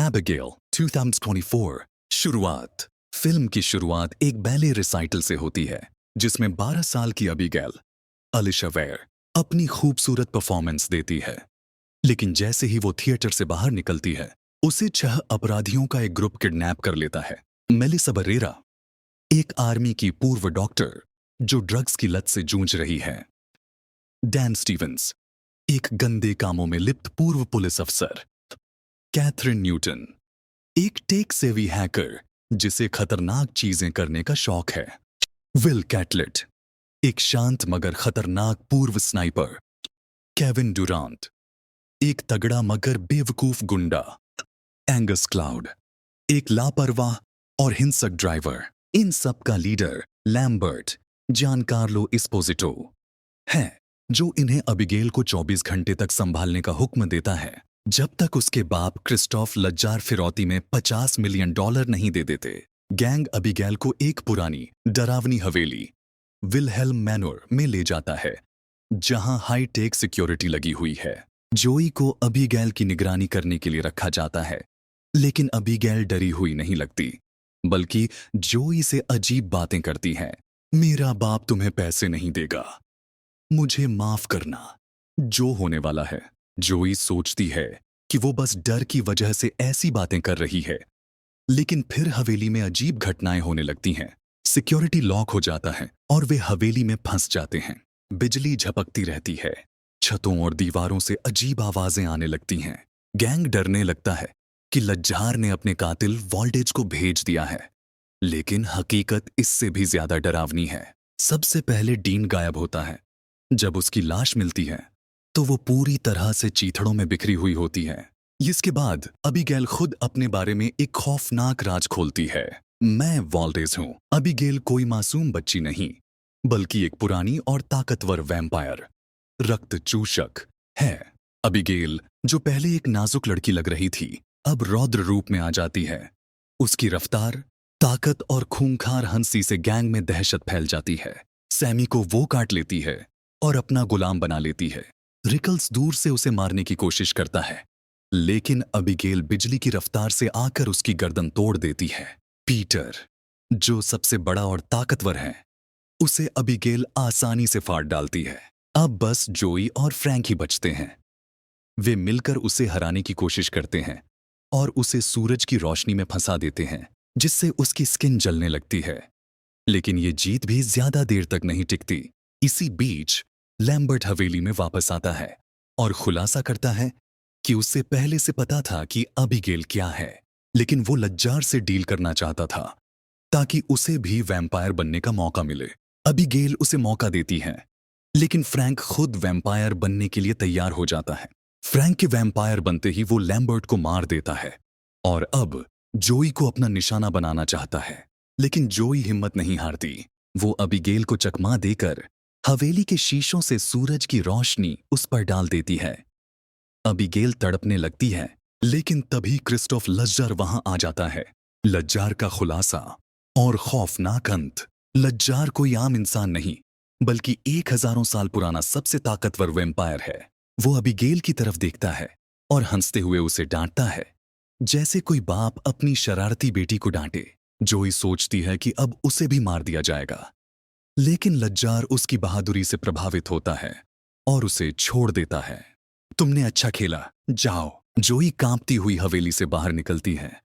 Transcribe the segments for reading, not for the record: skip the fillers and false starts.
Abigail 2024 शुरुआत। Film की शुरुआत एक बैले रिसाइटल से होती है जिसमें 12 साल की अबीगेल अलिशा वेयर अपनी खूबसूरत परफॉर्मेंस देती है। लेकिन जैसे ही वो थिएटर से बाहर निकलती है उसे 6 अपराधियों का एक ग्रुप किडनैप कर लेता है। मेलिसा बरेरा, एक आर्मी की पूर्व डॉक्टर जो ड्रग्स की लत से जूझ रही है। डैन स्टीवंस, एक गंदे कामों में लिप्त पूर्व पुलिस अफसर। कैथरीन न्यूटन, एक टेक सेवी हैकर जिसे खतरनाक चीजें करने का शौक है। विल कैटलेट, एक शांत मगर खतरनाक पूर्व स्नाइपर। केविन डुरांट, एक तगड़ा मगर बेवकूफ गुंडा। एंगस क्लाउड, एक लापरवाह और हिंसक ड्राइवर। इन सब का लीडर लैम्बर्ट जानकार्लो एस्पोजिटो है, जो इन्हें अबिगेल को 24 घंटे तक संभालने का हुक्म देता है जब तक उसके बाप क्रिस्टोफ लज्जार फिरौती में $50 मिलियन नहीं दे देते। गैंग अबिगेल को एक पुरानी डरावनी हवेली विलहेल्म मैनोर में ले जाता है जहां हाई टेक सिक्योरिटी लगी हुई है। जोई को अबिगेल की निगरानी करने के लिए रखा जाता है, लेकिन अबिगेल डरी हुई नहीं लगती, बल्कि जोई से अजीब बातें करती है। मेरा बाप तुम्हें पैसे नहीं देगा, मुझे माफ करना। जो होने वाला है, जोई सोचती है कि वो बस डर की वजह से ऐसी बातें कर रही है, लेकिन फिर हवेली में अजीब घटनाएं होने लगती हैं। सिक्योरिटी लॉक हो जाता है और वे हवेली में फंस जाते हैं। बिजली झपकती रहती है, छतों और दीवारों से अजीब आवाजें आने लगती हैं। गैंग डरने लगता है कि लज्जार ने अपने कातिल वॉल्डेज को भेज दिया है, लेकिन हकीकत इससे भी ज्यादा डरावनी है। सबसे पहले डीन गायब होता है। जब उसकी लाश मिलती है तो वो पूरी तरह से चीथड़ों में बिखरी हुई होती है। इसके बाद अबिगेल खुद अपने बारे में एक खौफनाक राज खोलती है। मैं वॉल्डेज हूं। अबिगेल कोई मासूम बच्ची नहीं, बल्कि एक पुरानी और ताकतवर वैम्पायर रक्त चूषक है। अबिगेल, जो पहले एक नाजुक लड़की लग रही थी, अब रौद्र रूप में आ जाती है। उसकी रफ्तार, ताकत और खूंखार हंसी से गैंग में दहशत फैल जाती है। सैमी को वो काट लेती है और अपना गुलाम बना लेती है। रिकल्स दूर से उसे मारने की कोशिश करता है, लेकिन अबिगेल बिजली की रफ्तार से आकर उसकी गर्दन तोड़ देती है। पीटर, जो सबसे बड़ा और ताकतवर है, उसे अबिगेल आसानी से फाड़ डालती है। अब बस जोई और फ्रैंक ही बचते हैं। वे मिलकर उसे हराने की कोशिश करते हैं और उसे सूरज की रोशनी में फंसा देते हैं, जिससे उसकी स्किन जलने लगती है। लेकिन ये जीत भी ज्यादा देर तक नहीं टिकती। इसी बीच लैम्बर्ट हवेली में वापस आता है और खुलासा करता है कि उसे पहले से पता था कि अबिगेल क्या है, लेकिन वो लज्जार से डील करना चाहता था ताकि उसे भी वैम्पायर बनने का मौका मिले। अबिगेल उसे मौका देती है, लेकिन फ्रैंक खुद वैम्पायर बनने के लिए तैयार हो जाता है। फ्रैंक के वैम्पायर बनते ही वो लैम्बर्ट को मार देता है और अब जोई को अपना निशाना बनाना चाहता है, लेकिन जोई हिम्मत नहीं हारती। वो अबिगेल को चकमा देकर हवेली के शीशों से सूरज की रोशनी उस पर डाल देती है। अबिगेल तड़पने लगती है, लेकिन तभी क्रिस्टोफ लज्जार वहां आ जाता है। लज्जार का खुलासा और खौफनाक अंत। लज्जार कोई आम इंसान नहीं, बल्कि 1000 साल पुराना सबसे ताकतवर वैम्पायर है। वो अबिगेल की तरफ देखता है और हंसते हुए उसे डांटता है, जैसे कोई बाप अपनी शरारती बेटी को डांटे। जोई सोचती है कि अब उसे भी मार दिया जाएगा, लेकिन लज्जार उसकी बहादुरी से प्रभावित होता है और उसे छोड़ देता है। तुमने अच्छा खेला, जाओ। जोई कांपती हुई हवेली से बाहर निकलती है,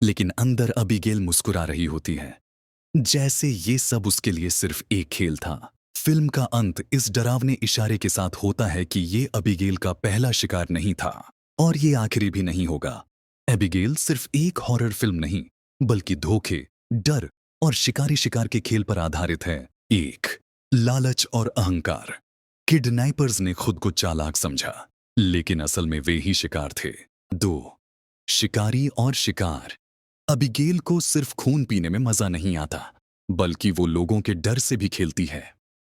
लेकिन अंदर अबिगेल मुस्कुरा रही होती है, जैसे ये सब उसके लिए सिर्फ एक खेल था। फिल्म का अंत इस डरावने इशारे के साथ होता है कि ये अबिगेल का पहला शिकार नहीं था और ये आखिरी भी नहीं होगा। एबिगेल सिर्फ एक हॉरर फिल्म नहीं, बल्कि धोखे, डर और शिकार के खेल पर आधारित है। 1. लालच और अहंकार। किडनैपर्स ने खुद को चालाक समझा, लेकिन असल में वे ही शिकार थे। 2. शिकारी और शिकार। अबिगेल को सिर्फ खून पीने में मजा नहीं आता, बल्कि वो लोगों के डर से भी खेलती है।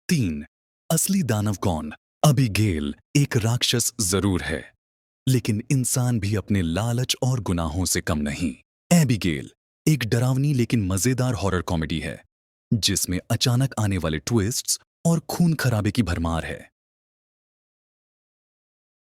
3. असली दानव कौन? अबिगेल एक राक्षस जरूर है, लेकिन इंसान भी अपने लालच और गुनाहों से कम नहीं। एबिगेल एक डरावनी लेकिन मजेदार हॉरर कॉमेडी है, जिसमें अचानक आने वाले ट्विस्ट्स और खून खराबे की भरमार है।